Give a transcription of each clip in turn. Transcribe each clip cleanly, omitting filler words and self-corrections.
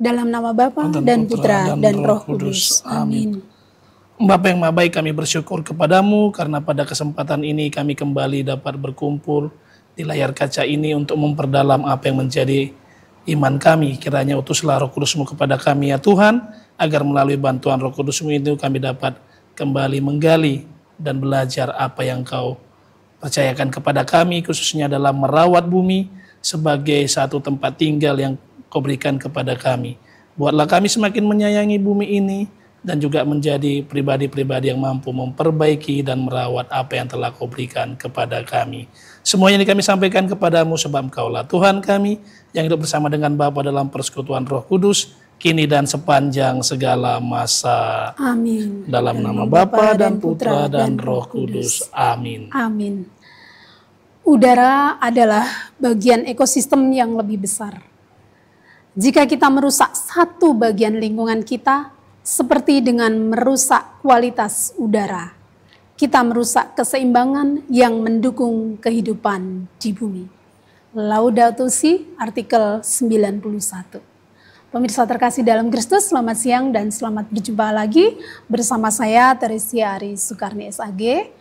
Dalam nama Bapa dan Putra dan Roh Kudus. Amin. Bapa yang Maha Baik, kami bersyukur kepadamu karena pada kesempatan ini kami kembali dapat berkumpul di layar kaca ini untuk memperdalam apa yang menjadi iman kami. Kiranya utuslah Roh Kudus-Mu kepada kami ya Tuhan, agar melalui bantuan Roh Kudus-Mu itu kami dapat kembali menggali dan belajar apa yang Kau percayakan kepada kami, khususnya dalam merawat bumi sebagai satu tempat tinggal yang Kau berikan kepada kami. Buatlah kami semakin menyayangi bumi ini dan juga menjadi pribadi-pribadi yang mampu memperbaiki dan merawat apa yang telah Kau berikan kepada kami. Semuanya ini kami sampaikan kepadamu sebab Engkaulah Tuhan kami yang hidup bersama dengan Bapa dalam persekutuan Roh Kudus, kini dan sepanjang segala masa. Amin. Dalam nama Bapa dan Putra dan Roh Kudus. Amin. Amin. Udara adalah bagian ekosistem yang lebih besar. Jika kita merusak satu bagian lingkungan kita, seperti dengan merusak kualitas udara, kita merusak keseimbangan yang mendukung kehidupan di bumi. Laudato Si, artikel 91. Pemirsa terkasih dalam Kristus, selamat siang dan selamat berjumpa lagi bersama saya Teresia Ari Sukarni SAG.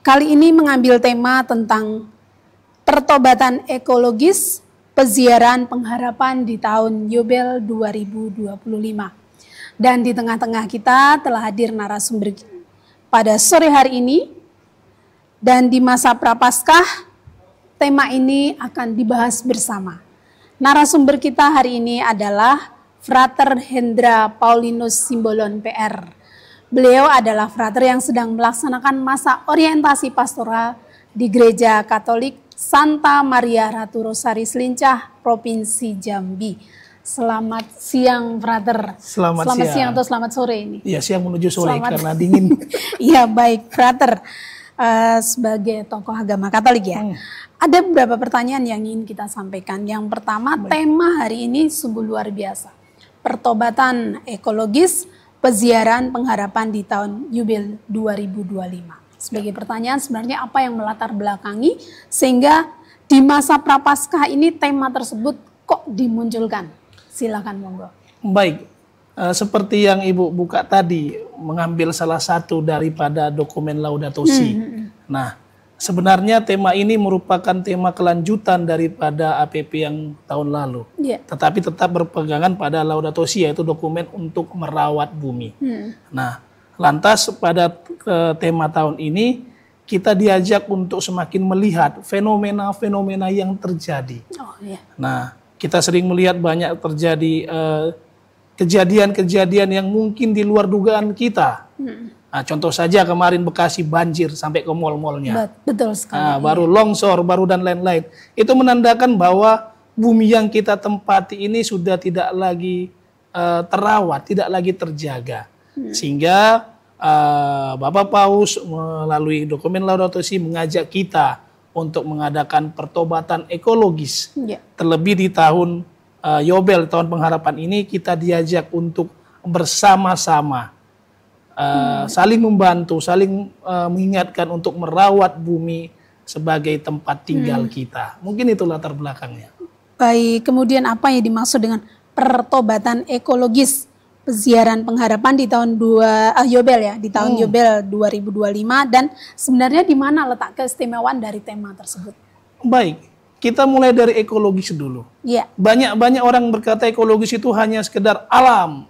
Kali ini mengambil tema tentang pertobatan ekologis, peziaran pengharapan di tahun Yobel 2025. Dan di tengah-tengah kita telah hadir narasumber pada sore hari ini. Dan di masa Prapaskah, tema ini akan dibahas bersama. Narasumber kita hari ini adalah Frater Hendra Paulinus Simbolon PR. Beliau adalah frater yang sedang melaksanakan masa orientasi pastoral di Gereja Katolik Santa Maria Ratu Rosari Selincah, Provinsi Jambi. Selamat siang, Frater. Selamat siang atau selamat sore ini? Iya, siang menuju sore karena dingin. Iya, baik, Frater. Sebagai tokoh agama Katolik ya. Ada beberapa pertanyaan yang ingin kita sampaikan. Yang pertama, tema hari ini sungguh luar biasa. Pertobatan ekologis, peziaran pengharapan di tahun Yubel 2025. Sebagai pertanyaan, sebenarnya apa yang melatar belakangi sehingga di masa Prapaskah ini tema tersebut kok dimunculkan? Silakan monggo. Baik, seperti yang Ibu buka tadi, mengambil salah satu daripada dokumen Laudato Si. Nah, sebenarnya tema ini merupakan tema kelanjutan daripada APP yang tahun lalu. Tetapi tetap berpegangan pada Laudato Si, yaitu dokumen untuk merawat bumi. Nah, lantas pada tema tahun ini kita diajak untuk semakin melihat fenomena-fenomena yang terjadi. Nah, kita sering melihat banyak terjadi kejadian-kejadian yang mungkin di luar dugaan kita. Nah, contoh saja kemarin Bekasi banjir sampai ke mal-malnya. Betul sekali. Baru longsor, baru dan lain-lain. Itu menandakan bahwa bumi yang kita tempati ini sudah tidak lagi terawat, tidak lagi terjaga. Sehingga Bapak Paus melalui dokumen Laudato Si mengajak kita untuk mengadakan pertobatan ekologis. Terlebih di tahun Yobel, tahun pengharapan ini, kita diajak untuk bersama-sama saling membantu, saling mengingatkan untuk merawat bumi sebagai tempat tinggal kita. Mungkin itu latar belakangnya. Baik, kemudian apa yang dimaksud dengan pertobatan ekologis, peziaran pengharapan di tahun Yobel ya, di tahun Yobel 2025, dan sebenarnya di mana letak keistimewaan dari tema tersebut? Baik, kita mulai dari ekologis dulu. Banyak orang berkata ekologis itu hanya sekedar alam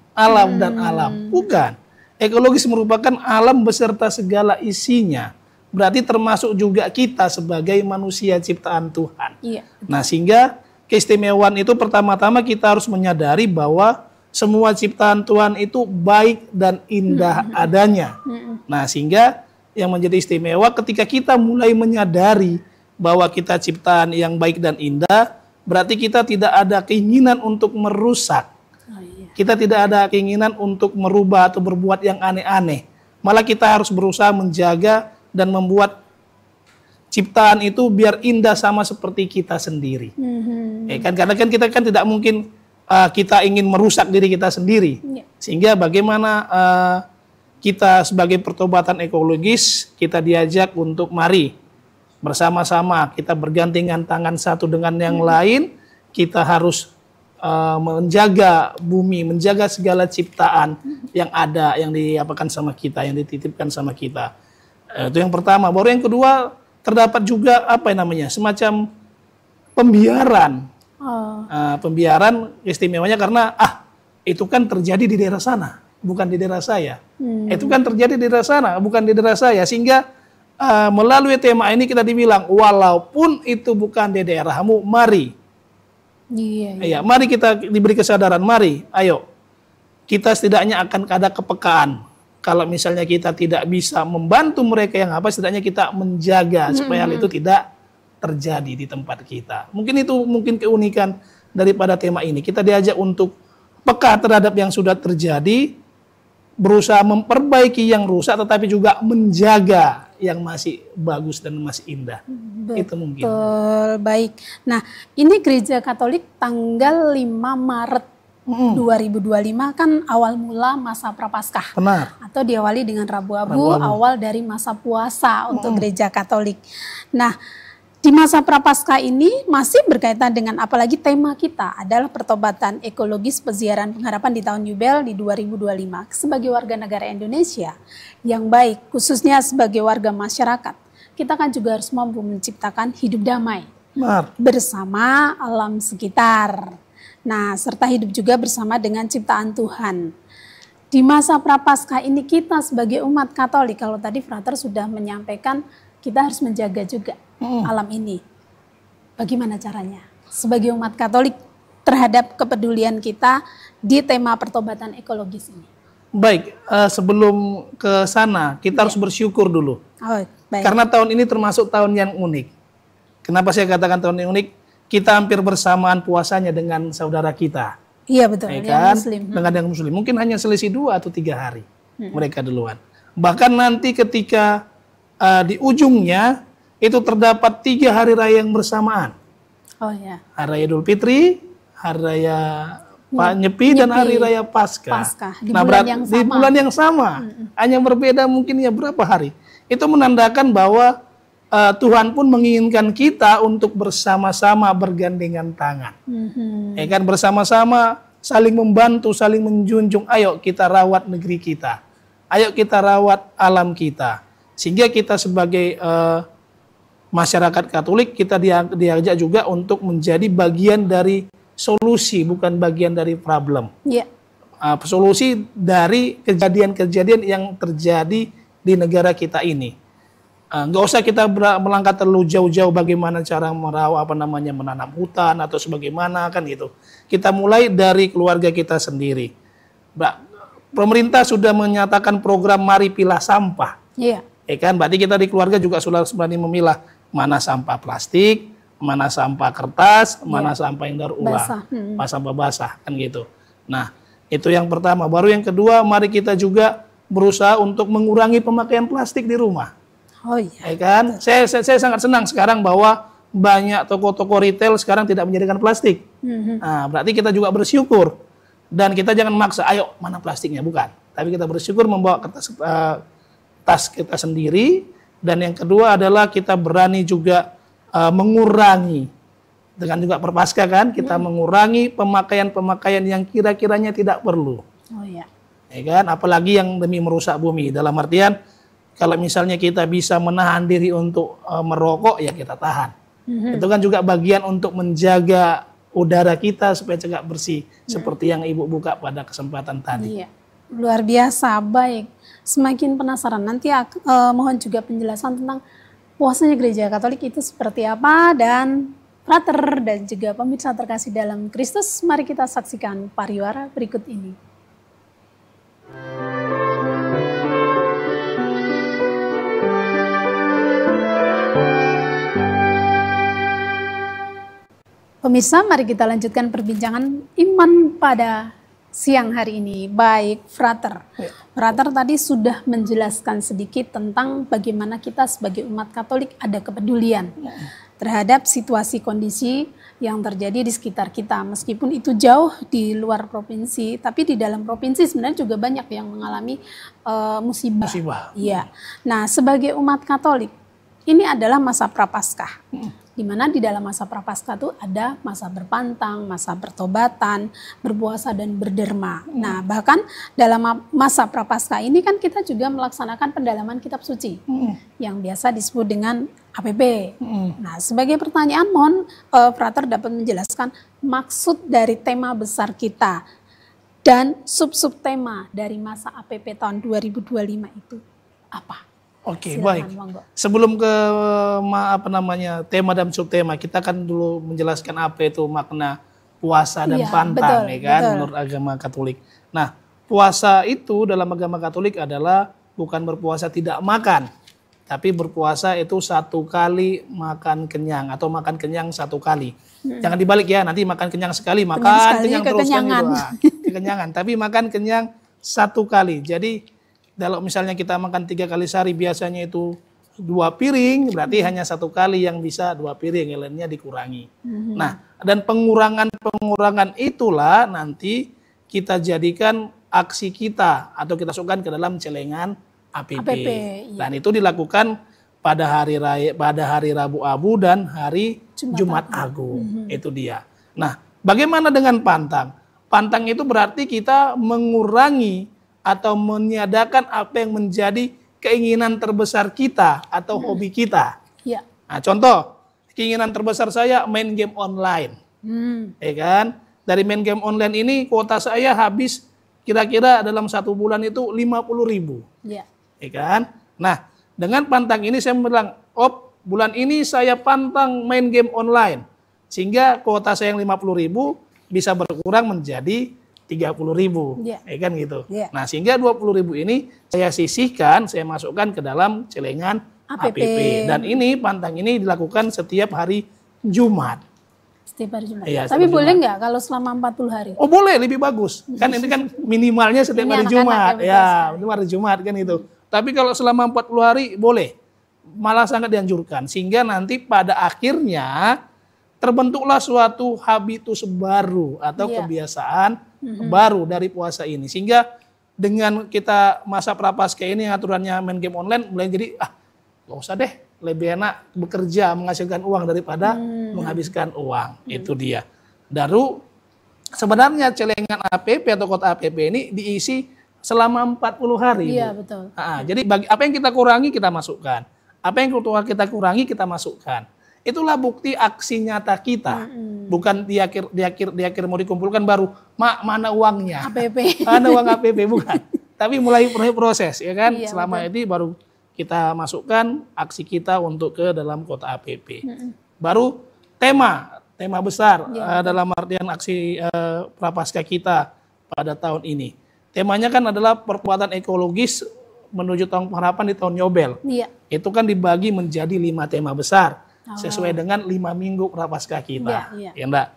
dan alam. Bukan. Ekologis merupakan alam beserta segala isinya. Berarti termasuk juga kita sebagai manusia ciptaan Tuhan. Nah, sehingga keistimewaan itu pertama-tama kita harus menyadari bahwa semua ciptaan Tuhan itu baik dan indah adanya. Nah, sehingga yang menjadi istimewa ketika kita mulai menyadari bahwa kita ciptaan yang baik dan indah, berarti kita tidak ada keinginan untuk merusak. Kita tidak ada keinginan untuk merubah atau berbuat yang aneh-aneh. Malah kita harus berusaha menjaga dan membuat ciptaan itu biar indah sama seperti kita sendiri. Karena kita kan tidak mungkin kita ingin merusak diri kita sendiri. Sehingga bagaimana kita sebagai pertobatan ekologis, kita diajak untuk mari bersama-sama kita bergandengan tangan satu dengan yang lain, kita harus menjaga bumi, menjaga segala ciptaan yang ada, yang diapakan sama kita, yang dititipkan sama kita. Itu yang pertama. Baru yang kedua, terdapat juga apa yang namanya, semacam pembiaran. Pembiaran istimewanya karena itu kan terjadi di daerah sana, bukan di daerah saya. Itu kan terjadi di daerah sana, bukan di daerah saya. Sehingga melalui tema ini kita dibilang, walaupun itu bukan di daerahmu, mari. Iya, mari kita diberi kesadaran, mari, ayo. Kita setidaknya akan ada kepekaan. Kalau misalnya kita tidak bisa membantu mereka yang apa, setidaknya kita menjaga supaya hal itu tidak terjadi di tempat kita. Mungkin itu keunikan daripada tema ini. Kita diajak untuk peka terhadap yang sudah terjadi, berusaha memperbaiki yang rusak, tetapi juga menjaga yang masih bagus dan masih indah. Itu mungkin. Baik. Nah, ini Gereja Katolik tanggal 5 Maret 2025 kan awal mula masa Prapaskah. Benar. Atau diawali dengan Rabu Abu, awal dari masa puasa untuk Gereja Katolik. Nah, di masa Prapaskah ini masih berkaitan dengan, apalagi tema kita adalah pertobatan ekologis peziaran pengharapan di tahun Yubel di 2025. Sebagai warga negara Indonesia yang baik, khususnya sebagai warga masyarakat, kita kan juga harus mampu menciptakan hidup damai bersama alam sekitar. Nah, serta hidup juga bersama dengan ciptaan Tuhan. Di masa Prapaskah ini kita sebagai umat Katolik, kalau tadi Frater sudah menyampaikan, kita harus menjaga juga alam ini. Bagaimana caranya? Sebagai umat Katolik terhadap kepedulian kita di tema pertobatan ekologis ini. Baik, sebelum ke sana kita harus bersyukur dulu. Baik. Karena tahun ini termasuk tahun yang unik. Kenapa saya katakan tahun yang unik? Kita hampir bersamaan puasanya dengan saudara kita. Iya betul, kan? Yang Muslim. Dengan yang Muslim. Mungkin hanya selisih 2 atau 3 hari. Mereka duluan. Bahkan nanti ketika di ujungnya itu terdapat 3 hari raya yang bersamaan. Hari raya Idul Fitri, hari raya Nyepi, dan hari raya Paskah. Di bulan yang sama. Di bulan yang sama. Hanya berbeda mungkin ya berapa hari. Itu menandakan bahwa Tuhan pun menginginkan kita untuk bersama-sama bergandengan tangan. Kan bersama-sama saling membantu, saling menjunjung. Ayo kita rawat negeri kita. Ayo kita rawat alam kita. Sehingga kita sebagai masyarakat Katolik, kita diajak juga untuk menjadi bagian dari solusi, bukan bagian dari problem. Solusi dari kejadian-kejadian yang terjadi di negara kita ini. Nggak usah kita melangkah terlalu jauh-jauh bagaimana cara merawat menanam hutan atau sebagaimana kan gitu. Kita mulai dari keluarga kita sendiri. Pemerintah sudah menyatakan program Mari Pilah Sampah. Kan berarti kita di keluarga juga sudah berani memilah mana sampah plastik, mana sampah kertas, mana sampah yang daur ulang, sampah basah kan gitu. Nah, itu yang pertama. Baru yang kedua, mari kita juga berusaha untuk mengurangi pemakaian plastik di rumah. Kan? Saya sangat senang sekarang bahwa banyak toko-toko retail sekarang tidak menyediakan plastik. Nah, berarti kita juga bersyukur. Dan kita jangan maksa, ayo mana plastiknya, bukan. Tapi kita bersyukur membawa kertas, tas kita sendiri. Dan yang kedua adalah kita berani juga mengurangi. Dengan juga Prapaskah kan, kita mengurangi pemakaian-pemakaian yang kira-kiranya tidak perlu. Kan? Apalagi yang demi merusak bumi. Dalam artian, kalau misalnya kita bisa menahan diri untuk merokok, ya kita tahan. Itu kan juga bagian untuk menjaga udara kita supaya cegah bersih. Seperti yang Ibu buka pada kesempatan tadi. Luar biasa, baik. Semakin penasaran. Nanti mohon juga penjelasan tentang puasanya Gereja Katolik itu seperti apa. Dan Frater dan juga pemirsa terkasih dalam Kristus, mari kita saksikan pariwara berikut ini. Pemirsa, mari kita lanjutkan perbincangan iman pada siang hari ini. Baik, Frater. Frater tadi sudah menjelaskan sedikit tentang bagaimana kita sebagai umat Katolik ada kepedulian terhadap situasi kondisi yang terjadi di sekitar kita. Meskipun itu jauh di luar provinsi, tapi di dalam provinsi sebenarnya juga banyak yang mengalami musibah. Iya. Nah, sebagai umat Katolik, ini adalah masa Prapaskah. Di mana di dalam masa prapaskah itu ada masa berpantang, masa bertobatan, berpuasa dan berderma. Nah, bahkan dalam masa prapaskah ini kan kita juga melaksanakan pendalaman kitab suci yang biasa disebut dengan APP. Nah, sebagai pertanyaan mohon Frater dapat menjelaskan maksud dari tema besar kita dan sub-sub tema dari masa APP tahun 2025 itu apa? Oke, silakan, baik. Monggo. Sebelum ke tema dan subtema, kita kan dulu menjelaskan apa itu makna puasa dan pantang, ya kan, menurut agama Katolik. Nah, puasa itu dalam agama Katolik adalah bukan berpuasa tidak makan, tapi berpuasa itu satu kali makan kenyang atau makan kenyang satu kali. Jangan dibalik ya, nanti makan kenyang sekali, makan kenyang terus kan itu. Kekenyangan, tapi makan kenyang satu kali. Jadi kalau misalnya kita makan 3 kali sehari biasanya itu 2 piring, berarti hanya 1 kali yang bisa 2 piring, yang lainnya dikurangi. Nah, dan pengurangan itulah nanti kita jadikan aksi kita atau kita masukkan ke dalam celengan APP. Dan itu dilakukan pada hari Rabu Abu dan hari Jumat Agung. Itu dia. Nah, bagaimana dengan pantang? Pantang itu berarti kita mengurangi atau meniadakan apa yang menjadi keinginan terbesar kita atau hobi kita. Ya. Nah, contoh, keinginan terbesar saya main game online. Ya kan? Dari main game online ini kuota saya habis kira-kira dalam 1 bulan itu 50.000. Ya. Ya kan? Nah, dengan pantang ini saya bilang, bulan ini saya pantang main game online. Sehingga kuota saya yang 50.000 bisa berkurang menjadi 30.000, ya kan gitu. Nah, sehingga 20.000 ini saya sisihkan, saya masukkan ke dalam celengan APP. Dan ini pantang ini dilakukan setiap hari Jumat. Setiap hari Jumat. Ya, tapi boleh nggak kalau selama 40 hari? Oh boleh, lebih bagus. Kan ini kan minimalnya setiap hari Jumat. Ya, minimal hari Jumat kan itu. Tapi kalau selama 40 hari boleh. Malah sangat dianjurkan. Sehingga nanti pada akhirnya terbentuklah suatu habitus baru atau kebiasaan baru dari puasa ini. Sehingga dengan kita masa prapaskah ini aturannya main game online mulai jadi gak usah deh, lebih enak bekerja menghasilkan uang daripada menghabiskan uang. Itu dia. Baru sebenarnya celengan APP atau kota APP ini diisi selama 40 hari. Iya, betul. Jadi apa yang kita kurangi kita masukkan. Apa yang kita kurangi kita masukkan. Itulah bukti aksi nyata kita. Bukan di akhir mau dikumpulkan baru mana uangnya. APP. Mana uang APP bukan. Tapi mulai proses ya kan. Selama ini baru kita masukkan aksi kita untuk ke dalam kota APP. Baru tema besar dalam artian aksi prapaskah kita pada tahun ini. Temanya kan adalah perbuatan ekologis menuju tahun pengharapan di tahun Yobel. Itu kan dibagi menjadi 5 tema besar. Sesuai dengan 5 minggu prapaskah kita. Ya enggak?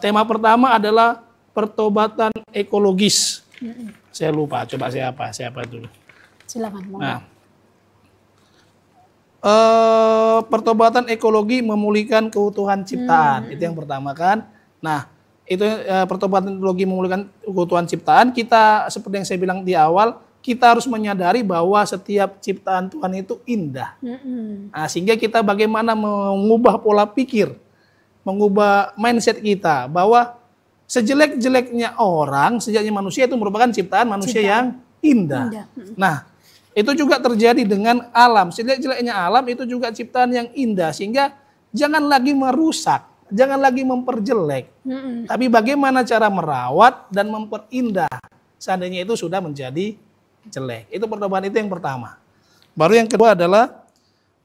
Tema pertama adalah pertobatan ekologis. Saya lupa, coba siapa dulu. Silakan. Nah, pertobatan ekologi memulihkan keutuhan ciptaan. Itu yang pertama kan. Nah, itu pertobatan ekologi memulihkan keutuhan ciptaan. Kita seperti yang saya bilang di awal, kita harus menyadari bahwa setiap ciptaan Tuhan itu indah. Nah, sehingga kita bagaimana mengubah pola pikir, mengubah mindset kita bahwa sejelek-jeleknya orang, sejeleknya manusia itu merupakan ciptaan manusia yang indah. Nah, itu juga terjadi dengan alam. Sejelek-jeleknya alam itu juga ciptaan yang indah, sehingga jangan lagi merusak, jangan lagi memperjelek. Tapi bagaimana cara merawat dan memperindah seandainya itu sudah menjadi jelek. Itu pertobatan itu yang pertama. Baru yang kedua adalah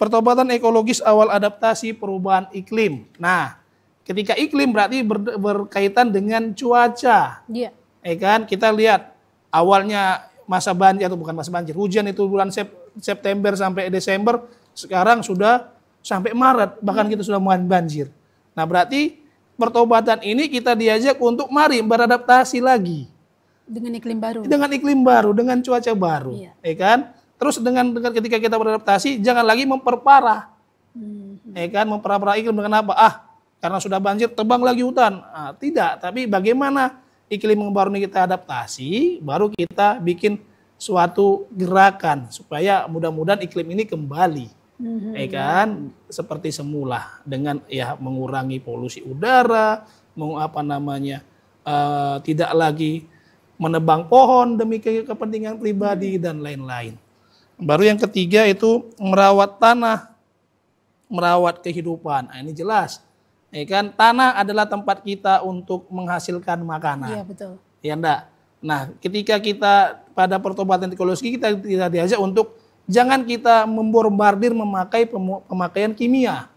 pertobatan ekologis awal adaptasi perubahan iklim. Nah, ketika iklim berarti berkaitan dengan cuaca. Iya. Kan kita lihat awalnya masa banjir atau bukan masa banjir, hujan itu bulan September sampai Desember, sekarang sudah sampai Maret bahkan kita sudah mulai banjir. Nah, berarti pertobatan ini kita diajak untuk mari beradaptasi lagi. Dengan iklim baru. Dengan iklim baru, dengan cuaca baru. Iya. Kan? Terus dengan ketika kita beradaptasi, jangan lagi memperparah. Kan? Memperparah iklim dengan apa? Karena sudah banjir, tebang lagi hutan. Tidak, tapi bagaimana iklim yang baru ini kita adaptasi, baru kita bikin suatu gerakan supaya mudah-mudahan iklim ini kembali kan seperti semula dengan ya mengurangi polusi udara, tidak lagi menebang pohon demi kepentingan pribadi dan lain-lain. Baru yang ketiga itu merawat tanah, merawat kehidupan. Nah, ini jelas. Kan tanah adalah tempat kita untuk menghasilkan makanan. Iya, betul. Ya enggak. Nah, ketika kita pada pertobatan ekologi kita diajak untuk jangan kita membombardir memakai pemakaian kimia.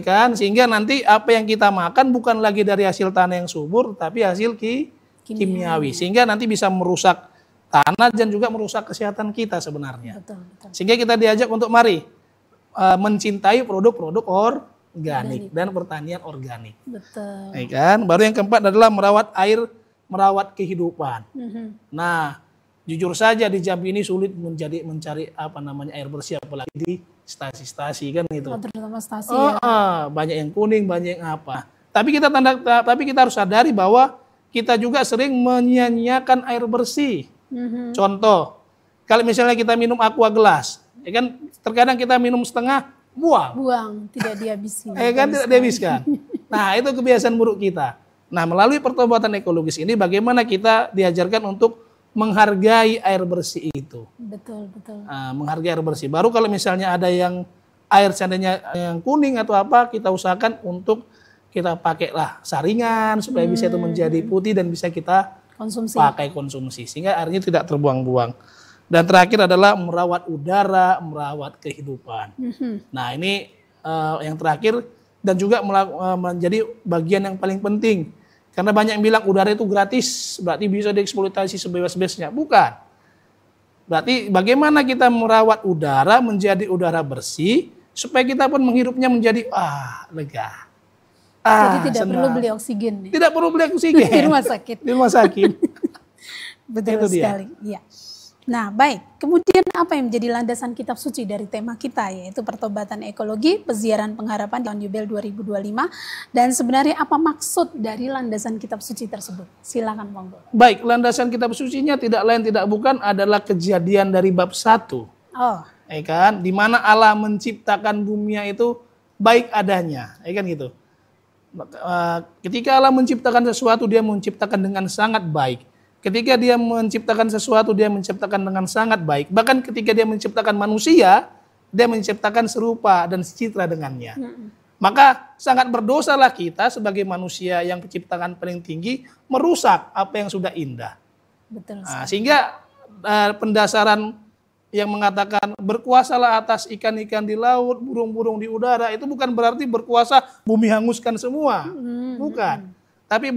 Kan sehingga nanti apa yang kita makan bukan lagi dari hasil tanah yang subur tapi hasil kimiawi. Sehingga nanti bisa merusak tanah dan juga merusak kesehatan kita sebenarnya. Betul. Sehingga kita diajak untuk mari mencintai produk-produk organik dan pertanian organik. Betul. Kan? Baru yang keempat adalah merawat air, merawat kehidupan. Nah, jujur saja di Jambi ini sulit mencari air bersih apalagi di stasi-stasi kan itu. Terutama stasi banyak yang kuning, banyak yang apa. Tapi kita harus sadari bahwa kita juga sering menyia-nyiakan air bersih. Contoh, kalau misalnya kita minum aqua gelas, ya kan terkadang kita minum setengah, buang, tidak dihabiskan. Tidak dihabiskan. Nah, itu kebiasaan buruk kita. Nah, melalui pertobatan ekologis ini bagaimana kita diajarkan untuk menghargai air bersih itu. Betul. Menghargai air bersih. Baru kalau misalnya ada yang air seandainya yang kuning atau apa, kita usahakan untuk kita pakailah saringan supaya bisa itu menjadi putih dan bisa kita pakai konsumsi sehingga airnya tidak terbuang-buang. Dan terakhir adalah merawat udara, merawat kehidupan. Nah, ini yang terakhir dan juga menjadi bagian yang paling penting. Karena banyak yang bilang udara itu gratis, berarti bisa dieksploitasi sebebas-bebasnya. Bukan. Berarti bagaimana kita merawat udara menjadi udara bersih supaya kita pun menghirupnya menjadi lega. Jadi tidak perlu beli oksigen. Tidak perlu beli oksigen. Di rumah sakit. Di rumah sakit. Betul sekali. Iya. Nah, baik. Kemudian apa yang menjadi landasan kitab suci dari tema kita, yaitu pertobatan ekologi, peziaran pengharapan di tahun Yubel 2025. Dan sebenarnya apa maksud dari landasan kitab suci tersebut? Silakan, monggo. Baik, landasan kitab sucinya tidak lain tidak bukan adalah Kejadian dari bab 1. Kan? Di mana Allah menciptakan bumi itu baik adanya. Kan gitu. Ketika Allah menciptakan sesuatu, dia menciptakan dengan sangat baik. Ketika dia menciptakan sesuatu, dia menciptakan dengan sangat baik. Bahkan ketika dia menciptakan manusia, dia menciptakan serupa dan secitra dengannya. Maka sangat berdosalah kita sebagai manusia yang penciptaan paling tinggi merusak apa yang sudah indah. Betul. Sehingga pendasaran yang mengatakan berkuasalah atas ikan-ikan di laut, burung-burung di udara, itu bukan berarti berkuasa bumi hanguskan semua. Bukan. Tapi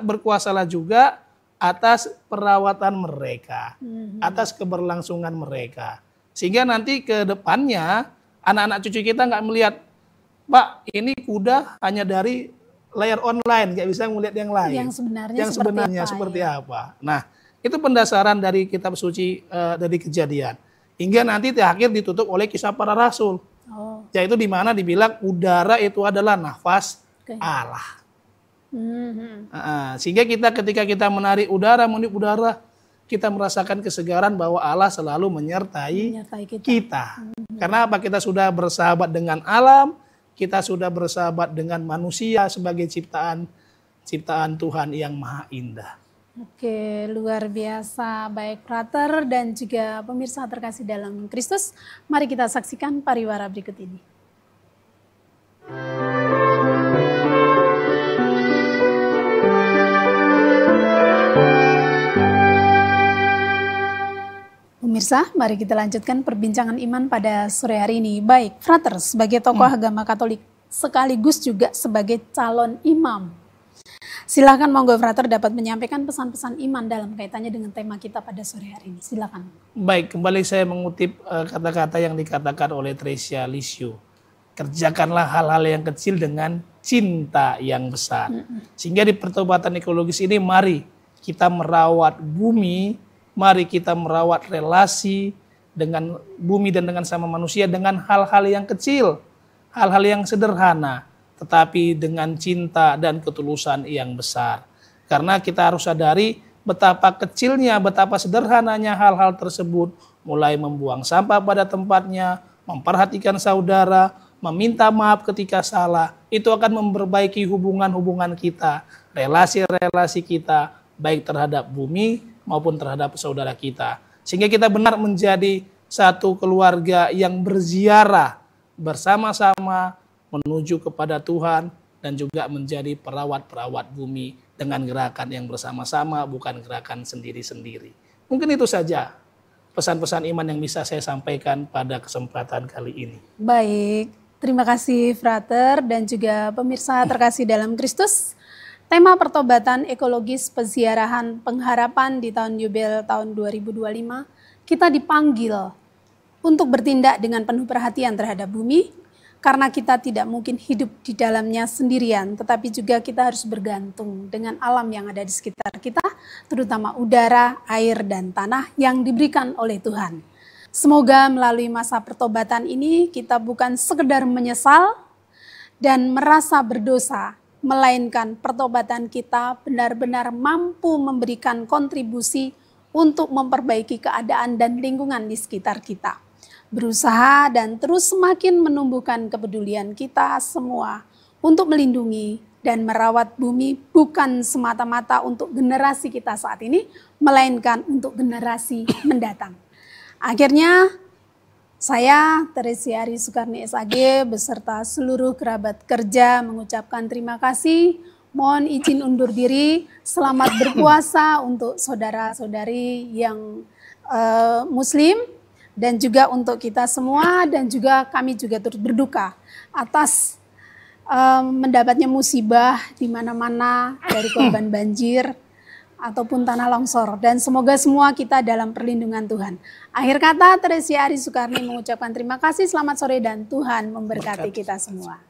berkuasalah juga atas perawatan mereka, atas keberlangsungan mereka. Sehingga nanti ke depannya anak-anak cucu kita nggak melihat, Pak, ini kuda hanya dari layar online, nggak bisa melihat yang lain. Yang sebenarnya seperti apa. Nah, itu pendasaran dari kitab suci dari Kejadian. Hingga nanti terakhir ditutup oleh Kisah Para Rasul. Yaitu di mana dibilang udara itu adalah nafas Allah. Sehingga ketika kita meniup udara, kita merasakan kesegaran bahwa Allah selalu menyertai kita. Karena apa? Kita sudah bersahabat dengan alam, kita sudah bersahabat dengan manusia sebagai ciptaan Tuhan yang maha indah. Oke, luar biasa. Baik Frater dan juga pemirsa terkasih dalam Kristus, mari kita saksikan pariwara berikut ini. Pemirsa, mari kita lanjutkan perbincangan iman pada sore hari ini. Baik, Frater sebagai tokoh agama Katolik sekaligus juga sebagai calon imam. Silakan monggo Frater dapat menyampaikan pesan-pesan iman dalam kaitannya dengan tema kita pada sore hari ini. Silakan. Baik, kembali saya mengutip kata-kata yang dikatakan oleh Theresia Lisieux. Kerjakanlah hal-hal yang kecil dengan cinta yang besar. Sehingga di pertobatan ekologis ini mari kita merawat bumi, mari kita merawat relasi dengan bumi dan dengan sama manusia dengan hal-hal yang kecil, hal-hal yang sederhana, tetapi dengan cinta dan ketulusan yang besar. Karena kita harus sadari betapa kecilnya, betapa sederhananya hal-hal tersebut, mulai membuang sampah pada tempatnya, memperhatikan saudara, meminta maaf ketika salah, itu akan memperbaiki hubungan-hubungan kita, relasi-relasi kita, baik terhadap bumi maupun terhadap saudara kita. Sehingga kita benar menjadi satu keluarga yang berziarah bersama-sama menuju kepada Tuhan dan juga menjadi perawat-perawat bumi dengan gerakan yang bersama-sama, bukan gerakan sendiri-sendiri. Mungkin itu saja pesan-pesan iman yang bisa saya sampaikan pada kesempatan kali ini. Baik, terima kasih Frater dan juga pemirsa terkasih dalam Kristus. Tema pertobatan ekologis peziarahan pengharapan di tahun Yubel tahun 2025, kita dipanggil untuk bertindak dengan penuh perhatian terhadap bumi, karena kita tidak mungkin hidup di dalamnya sendirian, tetapi juga kita harus bergantung dengan alam yang ada di sekitar kita, terutama udara, air, dan tanah yang diberikan oleh Tuhan. Semoga melalui masa pertobatan ini kita bukan sekedar menyesal dan merasa berdosa, melainkan pertobatan kita benar-benar mampu memberikan kontribusi untuk memperbaiki keadaan dan lingkungan di sekitar kita. Berusaha dan terus semakin menumbuhkan kepedulian kita semua untuk melindungi dan merawat bumi bukan semata-mata untuk generasi kita saat ini, melainkan untuk generasi mendatang. Akhirnya, saya, Teresia Ari Sukarni SAG, beserta seluruh kerabat kerja mengucapkan terima kasih. Mohon izin undur diri, selamat berpuasa untuk saudara-saudari yang Muslim, dan juga untuk kita semua, dan juga kami juga turut berduka atas mendapatnya musibah di mana-mana dari korban banjir ataupun tanah longsor, dan semoga semua kita dalam perlindungan Tuhan. Akhir kata, Teresia Ari Sukarni mengucapkan terima kasih, selamat sore, dan Tuhan memberkati kita semua.